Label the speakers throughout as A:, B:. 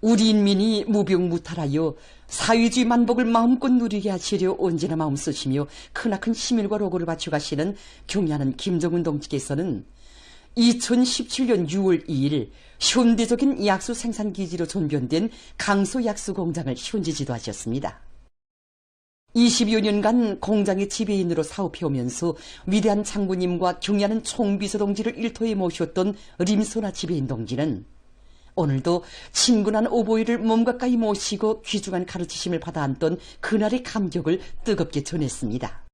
A: 우리 인민이 무병무탈하여 사회주의 만복을 마음껏 누리게 하시려 언제나 마음 쓰시며 크나큰 시민과 로고를 바쳐가시는 경의하는 김정은 동지께서는 2017년 6월 2일 현대적인 약수 생산기지로 전변된 강서 약수 공장을 현지 지도하셨습니다. 20여 년간 공장의 지배인으로 사업해오면서 위대한 장군님과 경의하는 총비서 동지를 일터에 모셨던 림소나 지배인 동지는 오늘도 친근한 오보이를 몸 가까이 모시고 귀중한 가르치심을 받아 안던 그날의 감격을 뜨겁게 전했습니다.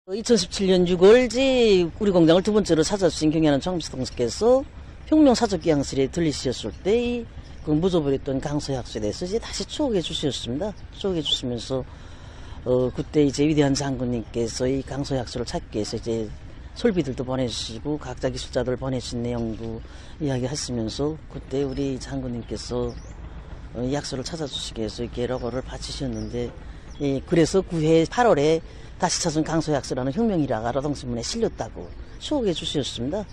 B: 2017년 6월지 우리 공장을 두 번째로 찾아주신 경의하는 총비서 동지께서 혁명 사적기양실에 들리셨을 때 그 묻어버렸던 강서 약수에 대해서 이제 다시 추억해 주셨습니다. 추억해 주시면서 그때 이제 위대한 장군님께서 이 강서 약수를 찾기 위해서 이제 설비들도 보내주시고 각자 기술자들 보내신 내용도 이야기하시면서 그때 우리 장군님께서 약수를 찾아주시기 위해서 이렇게 로고를 바치셨는데, 예, 그래서 9해 8월에 다시 찾은 강서 약수라는 혁명일화가 노동신문에 실렸다고 추억해 주셨습니다.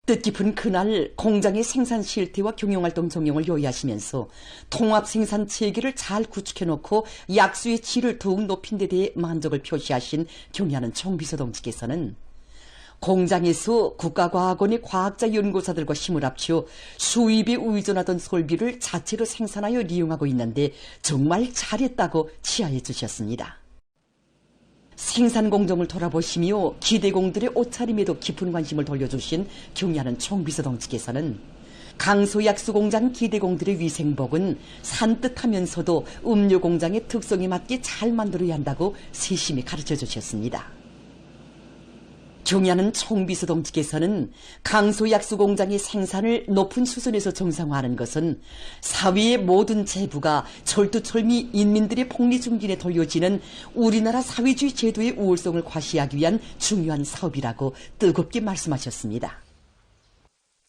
A: 뜻깊은 그날 공장의 생산 실태와 경영활동 정령을 요의하시면서 통합 생산 체계를 잘 구축해놓고 약수의 질을 더욱 높인 데 대해 만족을 표시하신 경의하는 총비서 동지께서는 공장에서 국가과학원의 과학자 연구사들과 힘을 합쳐 수입에 의존하던 설비를 자체로 생산하여 이용하고 있는데 정말 잘했다고 치하해 주셨습니다. 생산 공정을 돌아보시며 기대공들의 옷차림에도 깊은 관심을 돌려주신 경의하는 총비서 동지께서는 강서 약수 공장 기대공들의 위생복은 산뜻하면서도 음료 공장의 특성에 맞게 잘 만들어야 한다고 세심히 가르쳐 주셨습니다. 경의하는 총비서 동지께서는 강서 약수 공장의 생산을 높은 수준에서 정상화하는 것은 사회의 모든 재부가 철두철미 인민들의 복리중진에 돌려지는 우리나라 사회주의 제도의 우월성을 과시하기 위한 중요한 사업이라고 뜨겁게 말씀하셨습니다.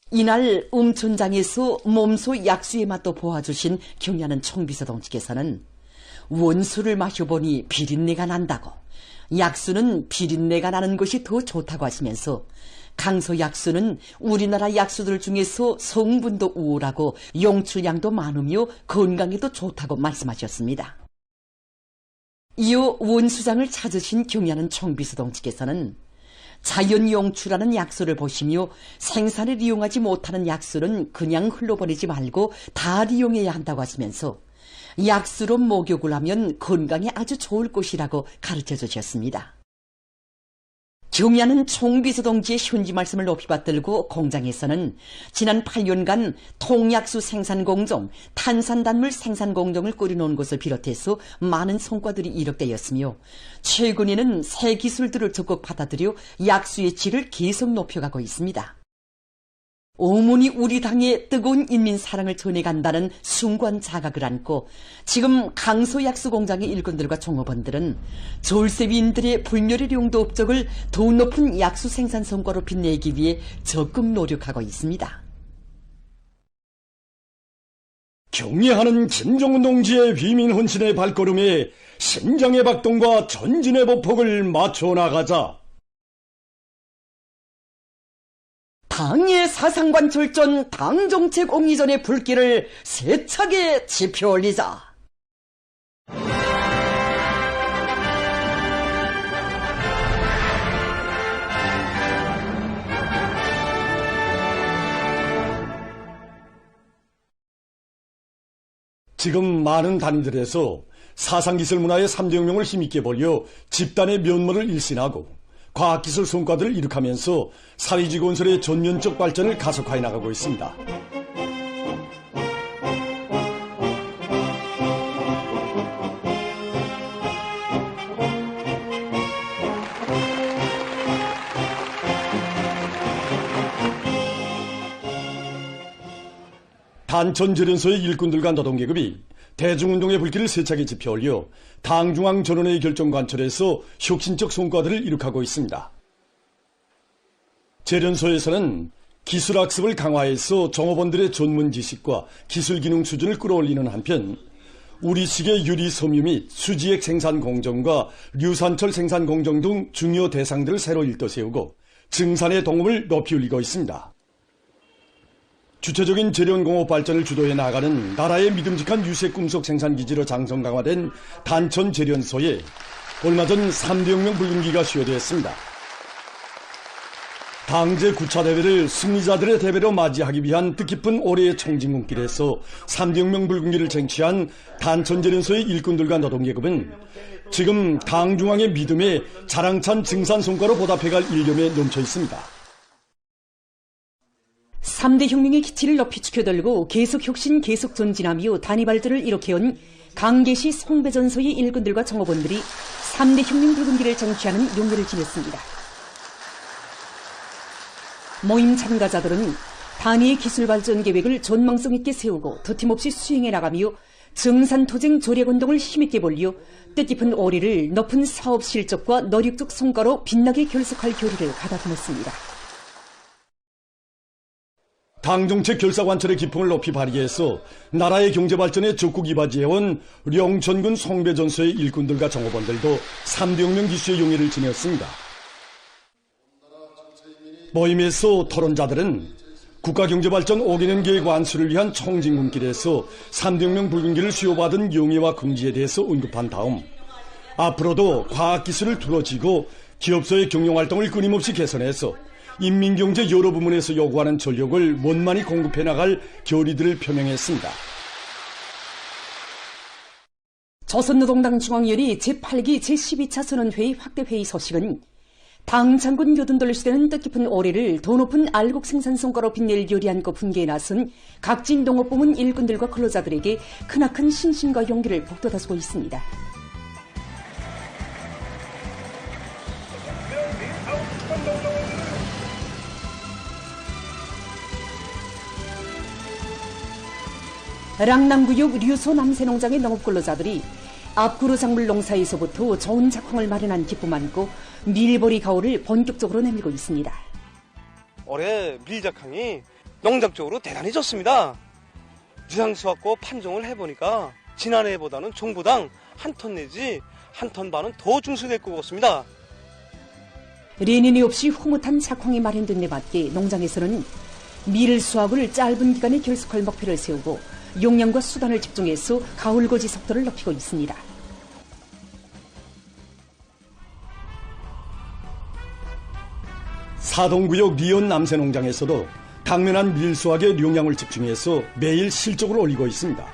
A: 이날 음촌장에서 몸소 약수의 맛도 보아주신 경의하는 총비서 동지께서는 원수를 마셔보니 비린내가 난다고, 약수는 비린내가 나는 것이 더 좋다고 하시면서 강서 약수는 우리나라 약수들 중에서 성분도 우월하고 용출량도 많으며 건강에도 좋다고 말씀하셨습니다. 이어 원수장을 찾으신 경의하는 총비서 동지께서는 자연 용출하는 약수를 보시며 생산을 이용하지 못하는 약수는 그냥 흘러버리지 말고 다 이용해야 한다고 하시면서 약수로 목욕을 하면 건강에 아주 좋을 것이라고 가르쳐 주셨습니다. 경의하는 총비서 동지의 현지 말씀을 높이 받들고 공장에서는 지난 8년간 통약수 생산 공정, 탄산단물 생산 공정을 꾸려놓은 것을 비롯해서 많은 성과들이 이룩되었으며 최근에는 새 기술들을 적극 받아들여 약수의 질을 계속 높여가고 있습니다. 어머니 우리 당의 뜨거운 인민 사랑을 전해간다는 숭고한 자각을 안고 지금 강서 약수 공장의 일꾼들과 종업원들은 졸세위인들의 불멸의 용도 업적을 더욱 높은 약수 생산 성과로 빛내기 위해 적극 노력하고 있습니다.
C: 경의하는 김정은 동지의 위민 헌신의 발걸음에 심장의 박동과 전진의 보폭을 맞춰 나가자.
A: 당의 사상관 철전 당정책 옹이전의 불길을 세차게 지펴 올리자.
C: 지금 많은 단위들에서 사상기술 문화의 3대혁명을 힘있게 벌여 집단의 면모를 일신하고 과학기술 성과들을 이룩하면서 사회주의 건설의 전면적 발전을 가속화해 나가고 있습니다. 단천재련소의 일꾼들과 노동계급이 대중운동의 불길을 세차게 지펴 올려 당중앙 전원의 결정 관철에서 혁신적 성과들을 이룩하고 있습니다. 재련소에서는 기술학습을 강화해서 종업원들의 전문 지식과 기술 기능 수준을 끌어올리는 한편 우리식의 유리 섬유 및 수지액 생산 공정과 류산철 생산 공정 등 중요 대상들을 새로 일떠세우고 증산의 동업을 높이 올리고 있습니다. 주체적인 재련공업 발전을 주도해 나가는 나라의 믿음직한 유색 금속 생산기지로 장성 강화된 단천 재련소에 얼마 전 300명 붉은기가 수여되었습니다. 당제 9차 대회를 승리자들의 대회로 맞이하기 위한 뜻깊은 올해의 청진군길에서 300명 붉은기를 쟁취한 단천재련소의 일꾼들과 노동계급은 지금 당중앙의 믿음에 자랑찬 증산성과로 보답해갈 일념에 넘쳐 있습니다.
A: 3대 혁명의 기치를 높이 축여들고 계속 혁신 계속 전진하며 단위발전을 일으켜온 강계시 송배전소의 일꾼들과 정업원들이 3대 혁명 붉은기를 쟁취하는 용기를 지녔습니다. 모임 참가자들은 단위의 기술발전 계획을 전망성 있게 세우고 더팀없이 수행해 나가며 정산토쟁 조례운동을 힘있게 벌려 뜻깊은 올해를 높은 사업 실적과 노력적 성과로 빛나게 결속할 결의를 가다듬었습니다.
C: 당정책 결사관철의 기풍을 높이 발휘해서 나라의 경제발전에 적극 이바지해온 령천군 송배전소의 일꾼들과 정업원들도 300명 기수의 용의를 지녔습니다. 모임에서 토론자들은 국가경제발전 5개년 계획 완수를 위한 청진군길에서 300명 붉은기를 수여받은 용의와 긍지에 대해서 언급한 다음 앞으로도 과학기술을 두루지고 기업소의 경영활동을 끊임없이 개선해서 인민경제 여러 부문에서 요구하는 전력을 원만히 공급해 나갈 결의들을 표명했습니다.
A: 조선노동당 중앙위원회 제8기 제12차 선언회의 확대회의 소식은 당 장군 요든돌 시대는 뜻깊은 올해를 더 높은 알곡 생산성과로 빛낼 요리한고 분개에 나선 각진 농업부문 일꾼들과 근로자들에게 크나큰 신심과 용기를 북돋아주고 있습니다. 랑남구역 류소 남새농장의 농업근로자들이 앞구로 작물 농사에서부터 좋은 작황을 마련한 기쁨 안고 밀보리 가오를 본격적으로 내밀고 있습니다.
D: 올해 밀작황이 농장 쪽으로 대단히 좋습니다. 유상수확고 판종을 해보니까 지난해보다는 종부당 한 톤 내지 한 톤 반은 더 증수될 것 같습니다.
A: 레닌이 없이 흐뭇한 작황이 마련된 데 맞게 농장에서는 밀 수확을 짧은 기간에 결속할 목표를 세우고 용량과 수단을 집중해서 가을고지 속도를 높이고 있습니다.
C: 사동구역 리온 남새농장에서도 당면한 밀수확의 용량을 집중해서 매일 실적을 올리고 있습니다.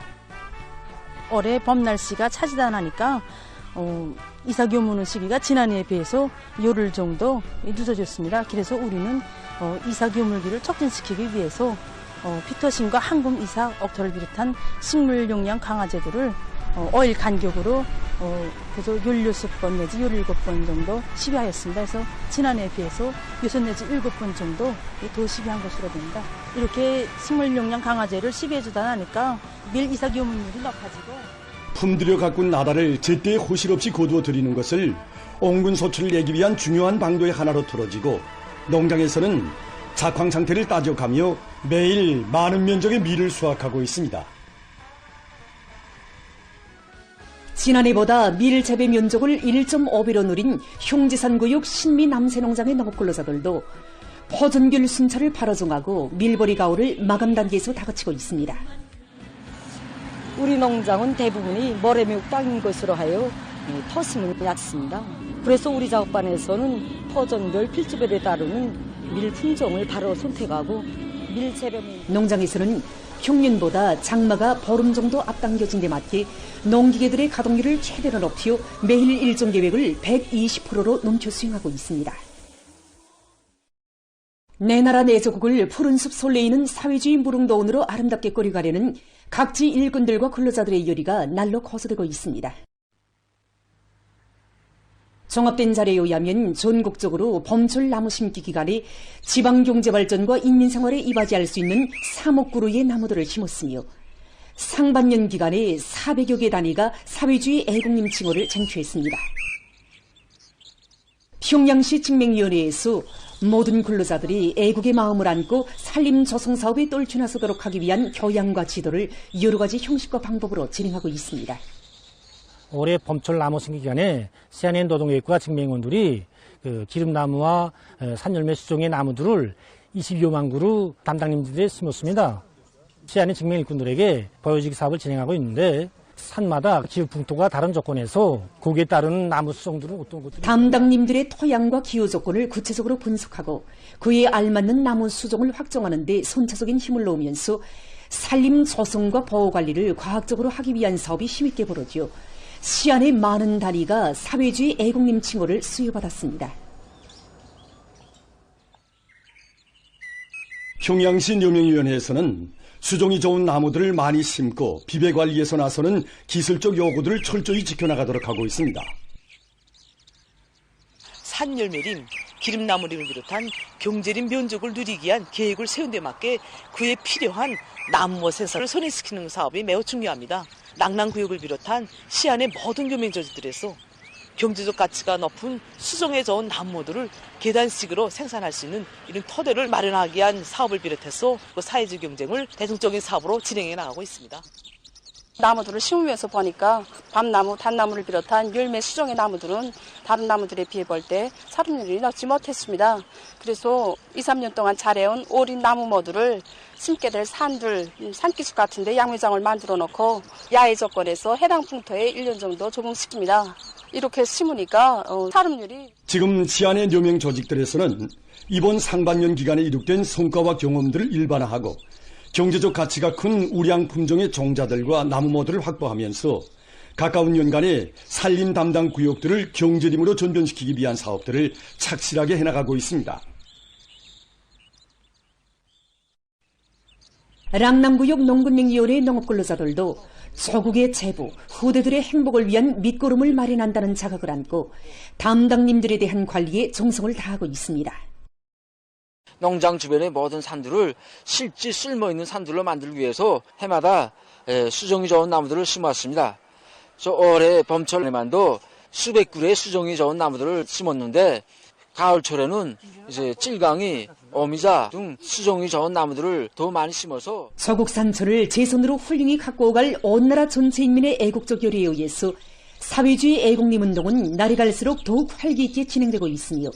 E: 올해 봄 날씨가 차지단하니까 이삭유무는 시기가 지난해에 비해서 열흘 정도 늦어졌습니다. 그래서 우리는 이삭유물기를 촉진시키기 위해서 피터신과 항금 이삭, 억토를 비롯한 식물 용량 강화제도를 5일 간격으로 그래서 16번 내지 17번 정도 시비하였습니다. 그래서 지난해에 비해서 6 내지 7번 정도 더 시비한 것으로 됩니다. 이렇게 식물 용량 강화제를 시비해주다 하니까 밀 이삭 요문율이 높아지고
C: 품들여 가꾼 나라를 제때에 호실 없이 거두어 들이는 것을 옹군 소출을 내기 위한 중요한 방도의 하나로 틀어지고 농장에서는 작황 상태를 따져가며 매일 많은 면적의 밀을 수확하고 있습니다.
A: 지난해보다 밀 재배 면적을 1.5배로 늘린 흉지산구역 신미 남새농장의 농업근로자들도 포전귤 순찰을 바로 정하고 밀보리 가오를 마감 단계에서 다그치고 있습니다.
F: 우리 농장은 대부분이 모래미옥 땅인 것으로 하여 토심은 얕습니다. 그래서 우리 작업반에서는 포전별 필지별에 따르는 밀 품종을 바로 선택하고 밀 재배
A: 농장에서는 평년보다 장마가 보름 정도 앞당겨진 데 맞게 농기계들의 가동률을 최대로 높여 매일 일정 계획을 120%로 넘겨 수행하고 있습니다. 내 나라 내 조국을 푸른 숲 솔레이는 사회주의 무릉도원으로 아름답게 꾸려가려는 각지 일꾼들과 근로자들의 열의가 날로 고조되고 있습니다. 종합된 자료에 의하면 전국적으로 봄철 나무 심기 기간에 지방경제발전과 인민생활에 이바지할 수 있는 3억 그루의 나무들을 심었으며 상반년 기간에 400여 개 단위가 사회주의 애국님 칭호를 쟁취했습니다. 평양시 직맹위원회에서 모든 근로자들이 애국의 마음을 안고 산림 조성 사업에 떨쳐나서도록 하기 위한 교양과 지도를 여러 가지 형식과 방법으로 진행하고 있습니다.
G: 올해 봄철 나무 심기 기간에 세안인 노동계획과 직맹원들이 기름나무와 산열매 수종의 나무들을 22만 그루 담당님들이 심었습니다. 시안의 직맹 일꾼들에게 보여주기 사업을 진행하고 있는데 산마다 기후 풍토가 다른 조건에서 거기에 따른 나무 수종들은 어떤 것들이
A: 담당님들의 토양과 기후 조건을 구체적으로 분석하고 그에 알맞는 나무 수종을 확정하는 데 선차적인 힘을 놓으면서 산림 조성과 보호 관리를 과학적으로 하기 위한 사업이 힘있게 벌어지어 시안의 많은 단위가 사회주의 애국님 칭호를 수여받았습니다.
C: 평양시 묘명위원회에서는 수종이 좋은 나무들을 많이 심고 비배 관리에서 나서는 기술적 요구들을 철저히 지켜나가도록 하고 있습니다.
H: 산열매림, 기름나무림을 비롯한 경제림 면적을 누리기 위한 계획을 세운 데 맞게 그에 필요한 나무 생산을 선행시키는 사업이 매우 중요합니다. 낙랑구역을 비롯한 시안의 모든 교맹저지들에서 경제적 가치가 높은 수종에 좋은 나무들을 계단식으로 생산할 수 있는 이런 토대를 마련하기 위한 사업을 비롯해서 그 사회적 경쟁을 대중적인 사업으로 진행해 나가고 있습니다.
E: 나무들을 심으면서 보니까 밤나무, 단나무를 비롯한 열매 수종의 나무들은 다른 나무들에 비해 볼 때 살음률이 높지 못했습니다. 그래서 2, 3년 동안 잘해온 오린 나무 모두를 심게 될 산기슭 같은데 양매장을 만들어 놓고 야외 조건에서 해당 풍토에 1년 정도 적응시킵니다. 이렇게 심으니까 살음률이
C: 지금 시안의 묘명 조직들에서는 이번 상반년 기간에 이룩된 성과와 경험들을 일반화하고 경제적 가치가 큰 우량 품종의 종자들과 나무모들을 확보하면서 가까운 연간에 산림 담당 구역들을 경제림으로 전변시키기 위한 사업들을 착실하게 해나가고 있습니다.
A: 랑남구역 농군맹위원회 농업근로자들도 조국의 재부, 후대들의 행복을 위한 밑거름을 마련한다는 자각을 안고 담당님들에 대한 관리에 정성을 다하고 있습니다.
I: 농장 주변의 모든 산들을 실제 쓸모있는 산들로 만들기 위해서 해마다 수종이 좋은 나무들을 심었습니다. 저 올해 봄철에만도 수백 그루의 수종이 좋은 나무들을 심었는데 가을철에는 이제 찔강이, 오미자 등 수종이 좋은 나무들을 더 많이 심어서
A: 조국 산초를 제 손으로 훌륭히 갖고 오갈 온 나라 전체 인민의 애국적 열의에 의해서 사회주의 애국림 운동은 날이 갈수록 더욱 활기 있게 진행되고 있으며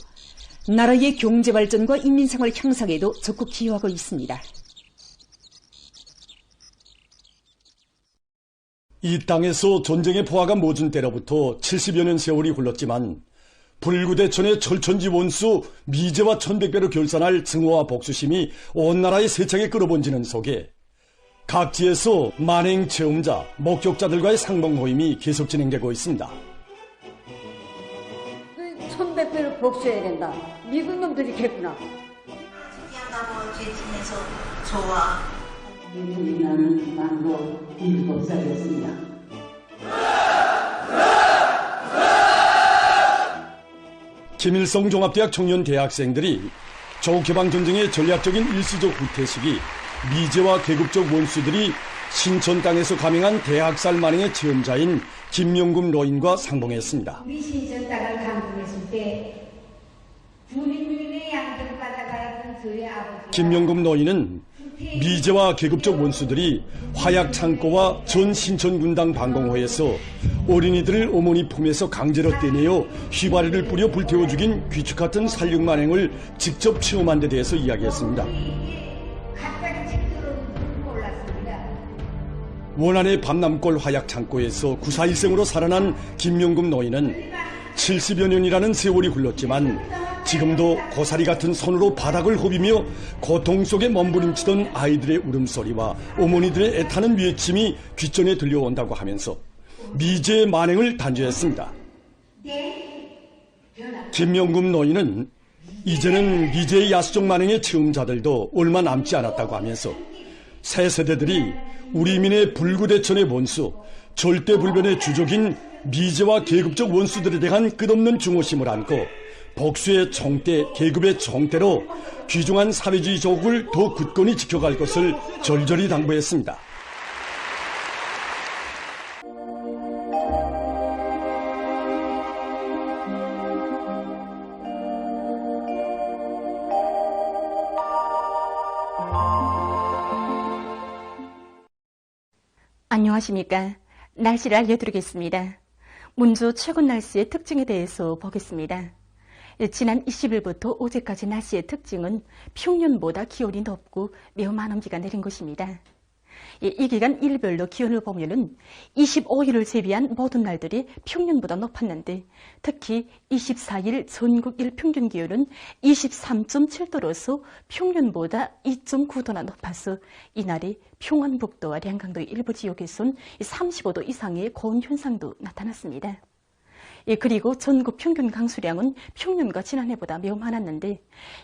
A: 나라의 경제 발전과 인민생활 향상에도 적극 기여하고 있습니다.
C: 이 땅에서 전쟁의 포화가 멎은 때로부터 70여 년 세월이 흘렀지만 불구대천의 철천지 원수 미제와 천백배로 결산할 증오와 복수심이 온 나라의 세창에 끌어번지는 속에 각지에서 만행 체험자, 목격자들과의 상봉 모임이 계속 진행되고 있습니다.
F: 천백배를 복수해야 된다. 미군 놈들이겠구나.
J: 특이하다고 죄진에서 좋아.
A: 우리나라는 망고 일곱살이었습니다.
C: 김일성 종합대학 청년 대학생들이 조국개방전쟁의 전략적인 일시적 후퇴 시기 미제와 계급적 원수들이 신천 땅에서 감행한 대학살 만행의 체험자인 김명금 노인과 상봉했습니다.
J: 우리 신천 땅을 감동했을 때 주민민의 양들을 받아가던 저희 아버지
C: 김명금 노인은 미제와 계급적 원수들이 화약 창고와 전 신천군당 방공호에서 어린이들을 어머니 품에서 강제로 떼내어 휘발유를 뿌려 불태워 죽인 귀축 같은 살육 만행을 직접 체험한 데 대해서 이야기했습니다.
J: 갑자기 책들은 몰랐습니다.
C: 원안의 밤남골 화약 창고에서 941생으로 살아난 김명금 노인은 70여 년이라는 세월이 흘렀지만 지금도 고사리 같은 손으로 바닥을 후비며 고통 속에 몸부림치던 아이들의 울음소리와 어머니들의 애타는 외침이 귓전에 들려온다고 하면서 미제의 만행을 단죄했습니다. 김명금 노인은 이제는 미제의 야수적 만행의 체험자들도 얼마 남지 않았다고 하면서 새 세대들이 우리 민의 불구대천의 원수, 절대불변의 주적인 미제와 계급적 원수들에 대한 끝없는 증오심을 안고 복수의 총대, 계급의 총대로 귀중한 사회주의 조국을 더 굳건히 지켜갈 것을 절절히 당부했습니다.
K: 안녕하십니까. 날씨를 알려드리겠습니다. 문조 최근 날씨의 특징에 대해서 보겠습니다.
E: 지난 20일부터 어제까지 날씨의 특징은 평년보다 기온이 높고 매우 많은 비가 내린 것입니다. 이 기간 일별로 기온을 보면은 25일을 제외한 모든 날들이 평년보다 높았는데 특히 24일 전국 일평균 기온은 23.7도로서 평년보다 2.9도나 높아서 이날이 평안북도와 량강도 일부 지역에선 35도 이상의 고온 현상도 나타났습니다. 그리고 전국 평균 강수량은 평년과 지난해보다 매우 많았는데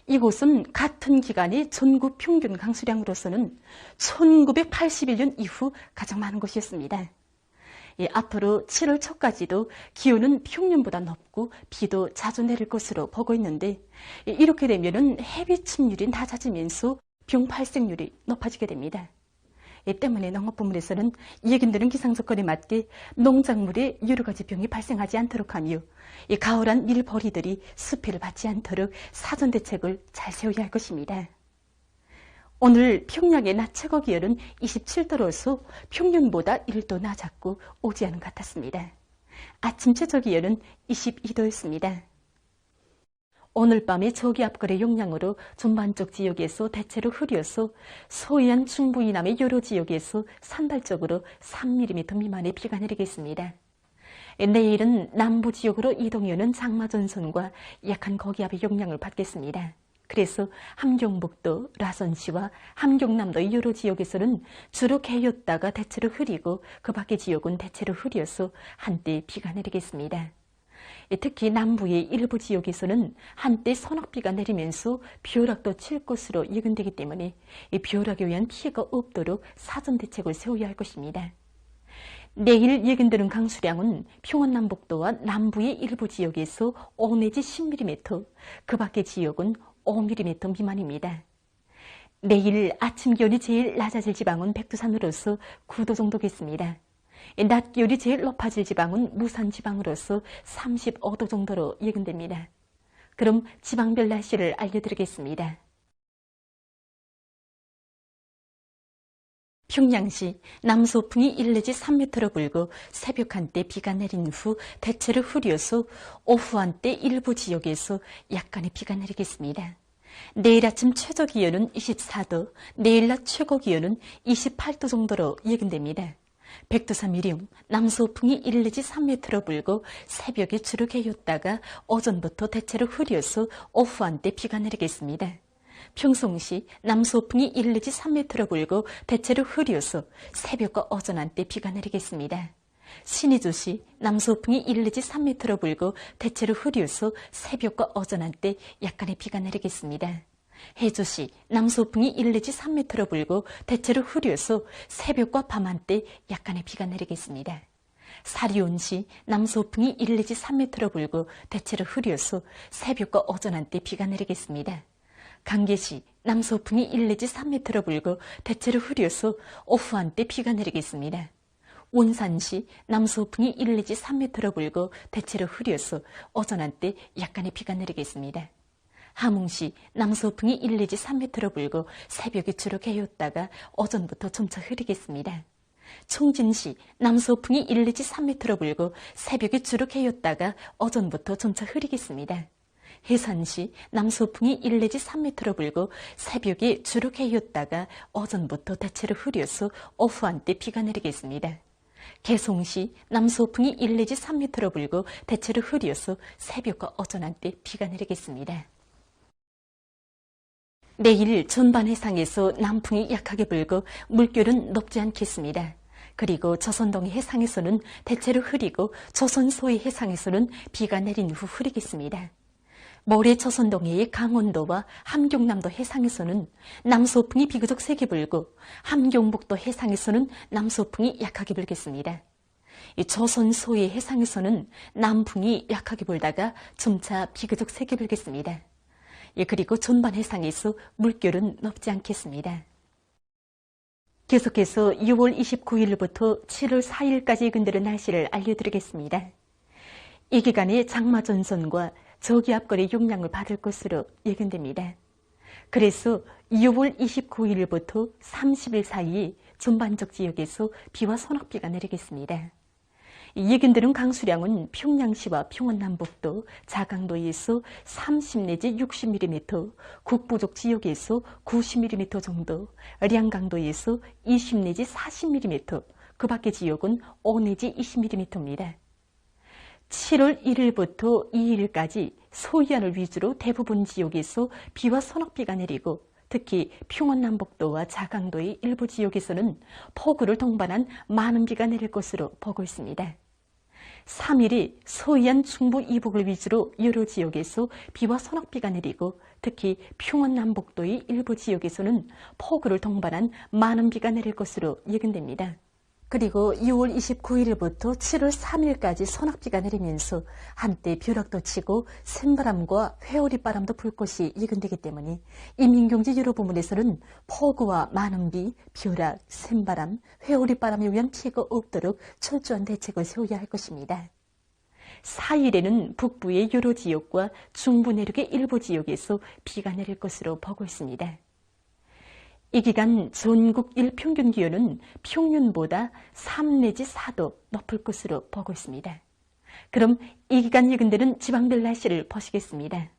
E: 이곳은 같은 기간의 전국 평균 강수량으로서는 1981년 이후 가장 많은 곳이었습니다. 앞으로 7월 초까지도 기온은 평년보다 높고 비도 자주 내릴 것으로 보고 있는데 이렇게 되면은 해비 침률이 낮아지면서 병 발생률이 높아지게 됩니다. 이 때문에 농업부문에서는 예견되는 기상조건에 맞게 농작물에 여러 가지 병이 발생하지 않도록 하며 이 가을한 밀보리들이 수피를 받지 않도록 사전 대책을 잘 세워야 할 것입니다. 오늘 평양의 낮 최고 기온은 27도로서 평년보다 1도 낮았고 오지 않은 것 같았습니다. 아침 최저 기온은 22도였습니다. 오늘 밤에 저기압골의 영향으로 전반적 지역에서 대체로 흐려서 서해안 중부 이남의 여러 지역에서 산발적으로 3mm 미만의 비가 내리겠습니다. 내일은 남부 지역으로 이동해오는 장마전선과 약한 고기압의 영향을 받겠습니다. 그래서 함경북도, 라선시와 함경남도의 여러 지역에서는 주로 개였다가 대체로 흐리고 그 밖의 지역은 대체로 흐려서 한때 비가 내리겠습니다. 특히 남부의 일부 지역에서는 한때 소낙비가 내리면서 벼락도 칠 것으로 예견되기 때문에 벼락에 의한 피해가 없도록 사전 대책을 세워야 할 것입니다. 내일 예견되는 강수량은 평안남북도와 남부의 일부 지역에서 5 내지 10mm, 그 밖의 지역은 5mm 미만입니다. 내일 아침 기온이 제일 낮아질 지방은 백두산으로서 9도 정도겠습니다. 낮 기온이 제일 높아질 지방은 무산 지방으로서 35도 정도로 예견됩니다. 그럼 지방별 날씨를 알려드리겠습니다. 평양시 남서풍이 1 내지 3m로 불고 새벽 한때 비가 내린 후 대체로 흐려서 오후 한때 일부 지역에서 약간의 비가 내리겠습니다. 내일 아침 최저 기온은 24도, 내일 낮 최고 기온은 28도 정도로 예견됩니다. 백두산 미령, 남서풍이 1 내지 3m로 불고 새벽에 주로 개였다가 오전부터 대체로 흐려서 오후 한때 비가 내리겠습니다. 평송시 남서풍이 1 내지 3m로 불고 대체로 흐려서 새벽과 오전 한때 비가 내리겠습니다. 신의주시 남서풍이 1 내지 3m로 불고 대체로 흐려서 새벽과 오전 한때 약간의 비가 내리겠습니다. 해주시 남서풍이 1 내지 3m로 불고 대체로 흐려서 새벽과 밤 한때 약간의 비가 내리겠습니다. 사리온시 남서풍이 1 내지 3m로 불고 대체로 흐려서 새벽과 오전 한때 비가 내리겠습니다. 강계시 남서풍이 1 내지 3m로 불고 대체로 흐려서 오후 한때 비가 내리겠습니다. 원산시 남서풍이 1 내지 3m로 불고 대체로 흐려서 오전 한때 약간의 비가 내리겠습니다. 함흥시 남서풍이 1 내지 3m로 불고 새벽에 주로 개였다가 오전부터 점차 흐리겠습니다. 총진시 남서풍이 1 내지 3m로 불고 새벽에 주로 개였다가 오전부터 점차 흐리겠습니다. 해산시 남서풍이 1 내지 3m로 불고 새벽에 주로 개였다가 오전부터 대체로 흐려서 오후 한때 비가 내리겠습니다. 개송시 남서풍이 1 내지 3m로 불고 대체로 흐려서 새벽과 오전 한때 비가 내리겠습니다. 내일 전반 해상에서 남풍이 약하게 불고 물결은 높지 않겠습니다. 그리고 조선동해 해상에서는 대체로 흐리고 조선소해 해상에서는 비가 내린 후 흐리겠습니다. 모레 조선동해의 강원도와 함경남도 해상에서는 남서풍이 비교적 세게 불고 함경북도 해상에서는 남서풍이 약하게 불겠습니다. 조선소해 해상에서는 남풍이 약하게 불다가 점차 비교적 세게 불겠습니다. 그리고 전반 해상에서 물결은 높지 않겠습니다. 계속해서 6월 29일부터 7월 4일까지 예견되는 날씨를 알려드리겠습니다. 이 기간에 장마전선과 저기압골의 영향을 받을 것으로 예견됩니다. 그래서 6월 29일부터 30일 사이 전반적 지역에서 비와 소낙비가 내리겠습니다.
K: 예견되는 강수량은 평양시와 평안남북도, 자강도에서 30 내지 60mm, 국부족 지역에서 90mm 정도, 량강도에서 20 내지 40mm, 그 밖의 지역은 5 내지 20mm입니다. 7월 1일부터 2일까지 소위안을 위주로 대부분 지역에서 비와 소낙비가 내리고 특히 평안남북도와 자강도의 일부 지역에서는 폭우를 동반한 많은 비가 내릴 것으로 보고 있습니다. 3일이 소위안 중부 이북을 위주로 여러 지역에서 비와 소낙비가 내리고 특히 평안남북도의 일부 지역에서는 폭우를 동반한 많은 비가 내릴 것으로 예견됩니다. 그리고 6월 29일부터 7월 3일까지 소낙비가 내리면서 한때 벼락도 치고 샘바람과 회오리바람도 불 것이 예견되기 때문에 인민경제 여러 부문에서는 폭우와 많은 비, 벼락, 샘바람, 회오리바람에 의한 피해가 없도록 철저한 대책을 세워야 할 것입니다. 4일에는 북부의 여러 지역과 중부 내륙의 일부 지역에서 비가 내릴 것으로 보고 있습니다. 이 기간 전국 일평균 기온은 평년보다 3 내지 4도 높을 것으로 보고 있습니다. 그럼 이 기간 예견되는 지방별 날씨를 보시겠습니다.